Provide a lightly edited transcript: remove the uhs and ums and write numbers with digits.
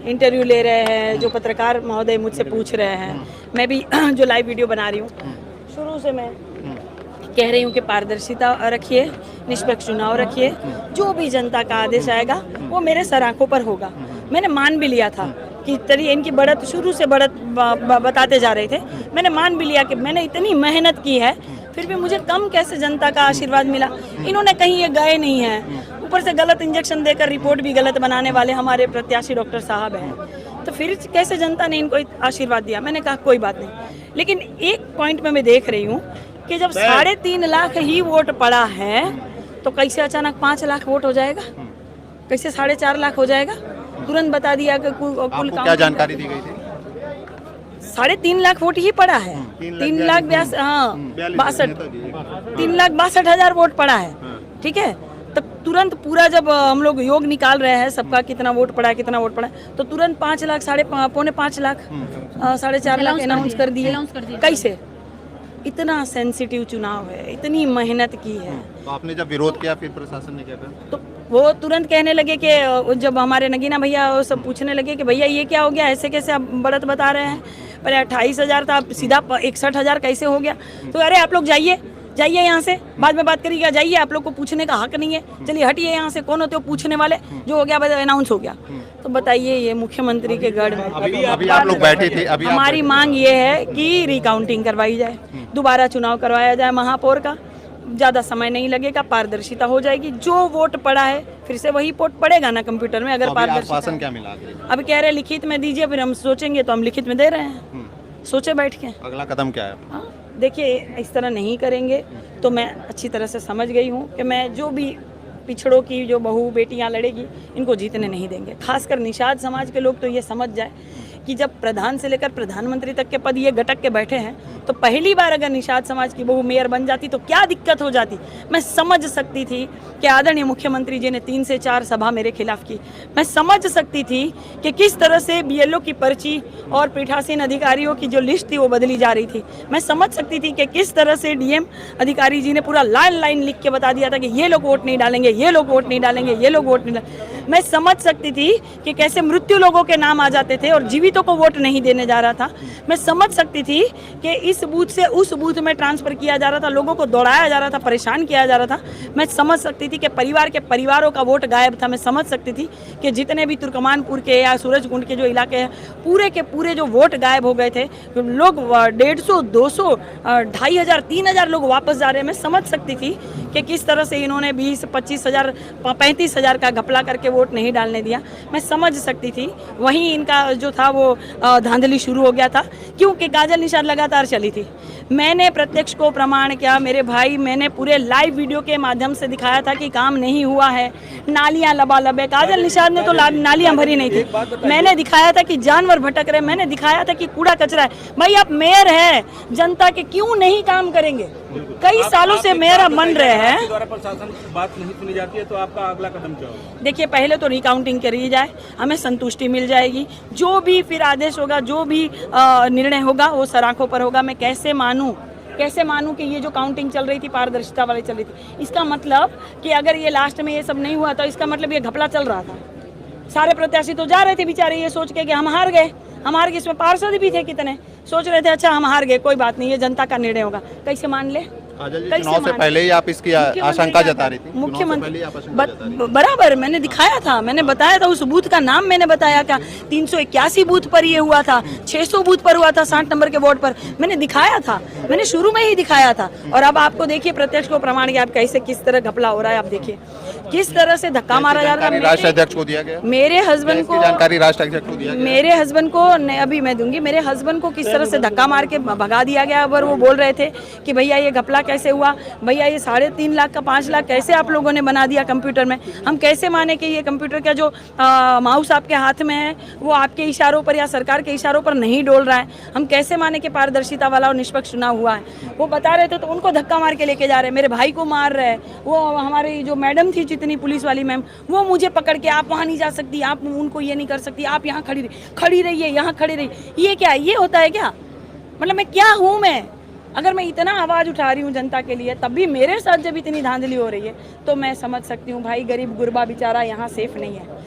Interview ले रहे हैं, जो पत्रकार महोदय मुझसे पूछ रहे हैं, मैं भी जो लाइव वीडियो बना रही हूँ, शुरू से मैं कह रही हूँ कि पारदर्शिता रखिए, निष्पक्ष चुनाव रखिए, जो भी जनता का आदेश आएगा वो मेरे सर आंखों पर होगा। मैंने मान भी लिया था कि चलिए इनकी बढ़त शुरू से बढ़त बताते जा रहे थे, मैंने मान भी लिया कि मैंने इतनी मेहनत की है, फिर भी मुझे कम कैसे जनता का आशीर्वाद मिला। इन्होंने कहीं ये गए नहीं हैं, ऊपर से गलत इंजेक्शन देकर रिपोर्ट भी गलत बनाने वाले हमारे प्रत्याशी डॉक्टर साहब हैं, तो फिर कैसे जनता ने इनको आशीर्वाद दिया। मैंने कहा कोई बात नहीं, लेकिन एक पॉइंट में मैं देख रही हूँ कि जब 3.5 लाख ही वोट पड़ा है तो कैसे अचानक 5 लाख वोट हो जाएगा, कैसे 4.5 लाख हो जाएगा। तुरंत बता दिया कि कुल क्या जानकारी दी गई थी? 3.5 लाख वोट ही पड़ा है, 3,62,000 वोट पड़ा है, ठीक है। तो तुरंत पूरा जब हम लोग योग निकाल रहे हैं सबका कितना वोट पड़ा है, कितना वोट पड़ा है, तो तुरंत 5 लाख, 5.5 लाख, 4.5 लाख अनाउंस कर दिए। कैसे? इतना सेंसिटिव चुनाव है, इतनी मेहनत की है। तो आपने जब विरोध किया फिर प्रशासन ने क्या कहा? तो वो तुरंत कहने लगे कि जब हमारे नगीना भैया वो सब पूछने लगे कि भैया ये क्या हो गया, ऐसे कैसे आप बढ़त बता रहे हैं, पर 28,000 था, सीधा 61,000 कैसे हो गया। तो अरे आप लोग जाइए यहाँ से, बाद में बात करिएगा, जाइए, आप लोग को पूछने का हक नहीं है, चलिए हटिए यहाँ से, कौन होते हो पूछने वाले, जो हो गया अनाउंस हो गया। तो बताइए ये मुख्यमंत्री के गढ़ में अभी आप लोग बैठे थे, अभी हमारी मांग ये है कि रिकाउंटिंग करवाई जाए, दोबारा चुनाव करवाया जाए महापौर का, ज़्यादा समय नहीं लगेगा, पारदर्शिता हो जाएगी, जो वोट पड़ा है फिर से वही वोट पड़ेगा ना कंप्यूटर में। अगर पारदर्शिता क्या मिला? अभी कह रहे लिखित में दीजिए, फिर हम सोचेंगे, तो हम लिखित में दे रहे हैं, सोचे बैठ के। अगला कदम क्या है? देखिए इस तरह नहीं करेंगे तो मैं अच्छी तरह से समझ गई हूँ कि मैं जो भी पिछड़ों की जो बहू बेटियाँ लड़ेगी इनको जीतने नहीं देंगे। खासकर निषाद समाज के लोग तो ये समझ जाए कि जब प्रधान से लेकर प्रधानमंत्री तक के पद ये गटक के बैठे हैं, तो पहली बार अगर निषाद समाज की बहू मेयर बन जाती तो क्या दिक्कत हो जाती। मैं समझ सकती थी कि आदरणीय मुख्यमंत्री जी ने 3 से 4 सभा मेरे खिलाफ की, मैं समझ सकती थी कि किस तरह से BLO की पर्ची और पीठासीन अधिकारियों की जो लिस्ट थी वो बदली जा रही थी। मैं समझ सकती थी कि किस तरह से DM अधिकारी जी ने पूरा लाइन लिख के बता दिया था कि ये लोग वोट नहीं डालेंगे, ये लोग वोट नहीं डालेंगे, ये लोग वोट नहीं डालेंगे। मैं समझ सकती थी कि कैसे मृत्यु लोगों के नाम आ जाते थे और जीवितों को वोट नहीं देने जा रहा था। मैं समझ सकती थी कि इस बूथ से उस बूथ में ट्रांसफर किया जा रहा था, लोगों को दौड़ाया जा रहा था, परेशान किया जा रहा था। मैं समझ सकती थी कि परिवारों का वोट गायब था। मैं समझ सकती थी कि जितने भी तुर्कमानपुर के या सूरजकुंड के जो इलाके हैं पूरे के पूरे जो वोट गायब हो गए थे, लोग 150, 200, 2,500, 3,000 लोग वापस जा रहे हैं। मैं समझ सकती थी कि किस तरह से इन्होंने 20, 25,000, 35,000 का घपला करके वोट नहीं डालने दिया। मैं समझ सकती थी। वहीं इनका जो था वो धांधली शुरू हो गया था, क्योंकि काजल निषाद लगातार चली थी। मैंने प्रत्यक्ष को प्रमाण किया मेरे भाई, मैंने पूरे लाइव वीडियो के माध्यम से दिखाया था कि काम नहीं हुआ है, नालियां लबालब है। काजल निषाद ने तो नालियां भरी नहीं थी, मैंने दिखाया था कि जानवर भटक रहे, मैंने दिखाया था कि कूड़ा कचरा है। भाई आप मेयर है जनता के, क्यों नहीं काम करेंगे? कई सालों से मेयर आप बन रहे हैं, प्रशासन की बात नहीं सुनी जाती है, तो आपका अगला कदम क्या होगा? देखिए पहले तो रिकाउंटिंग करी जाए, हमें संतुष्टि मिल जाएगी, जो भी फिर आदेश होगा, जो भी निर्णय होगा वो सर आंखों पर होगा। मैं कैसे मानूं कि ये जो काउंटिंग चल रही थी पारदर्शिता वाली चल रही थी, इसका मतलब कि अगर ये लास्ट में ये सब नहीं हुआ तो इसका मतलब ये घपला चल रहा था। सारे प्रत्याशी तो जा रहे थे बेचारे ये सोच के कि हम हार गए, इसमें पार्षद भी थे कितने, सोच रहे थे अच्छा हम हार गए, कोई बात नहीं, ये जनता का निर्णय होगा। कैसे मान ले? चुनाव से पहले ही आप इसकी आशंका जता रही थी? मुख्यमंत्री बराबर मैंने दिखाया था, मैंने बताया था, उस बूथ का नाम मैंने बताया था। 381 बूथ पर ये हुआ था, 600 बूथ पर हुआ था, 60 नंबर के वार्ड पर मैंने दिखाया था, मैंने शुरू में ही दिखाया था। और अब आपको देखिए प्रत्यक्ष को प्रमाण के आप कैसे किस तरह घपला हो रहा है। आप देखिए किस तरह से धक्का मारा जा रहा है। राष्ट्रीय अध्यक्ष को दिया गया, मेरे हस्बैंड को जानकारी राष्ट्रीय अध्यक्ष को दिया गया, मेरे हस्बैंड को अभी मैं दूंगी, मेरे हस्बैंड को किस तरह से धक्का मार के भगा दिया गया। अगर वो बोल रहे थे कि भैया ये घपला कैसे हुआ, भैया ये 3.5 लाख का 5 लाख कैसे आप लोगों ने बना दिया कंप्यूटर में। हम कैसे माने कि ये कंप्यूटर का जो माउस आपके हाथ में है वो आपके इशारों पर या सरकार के इशारों पर नहीं डोल रहा है। हम कैसे माने कि पारदर्शिता वाला और निष्पक्ष चुनाव हुआ है। वो बता रहे थे तो उनको धक्का मार के लेके जा रहे हैं, मेरे भाई को मार रहे हैं। वो हमारी जो मैडम थी जितनी पुलिस वाली मैम, वो मुझे पकड़ के आप वहाँ नहीं जा सकती, आप उनको ये नहीं कर सकती, आप यहाँ खड़ी रहिए, यहाँ खड़ी रहिए। ये क्या, ये होता है क्या? मतलब मैं क्या हूँ? मैं अगर मैं इतना आवाज़ उठा रही हूँ जनता के लिए, तब भी मेरे साथ जब इतनी धांधली हो रही है, तो मैं समझ सकती हूँ भाई गरीब गुरबा बेचारा यहाँ सेफ नहीं है।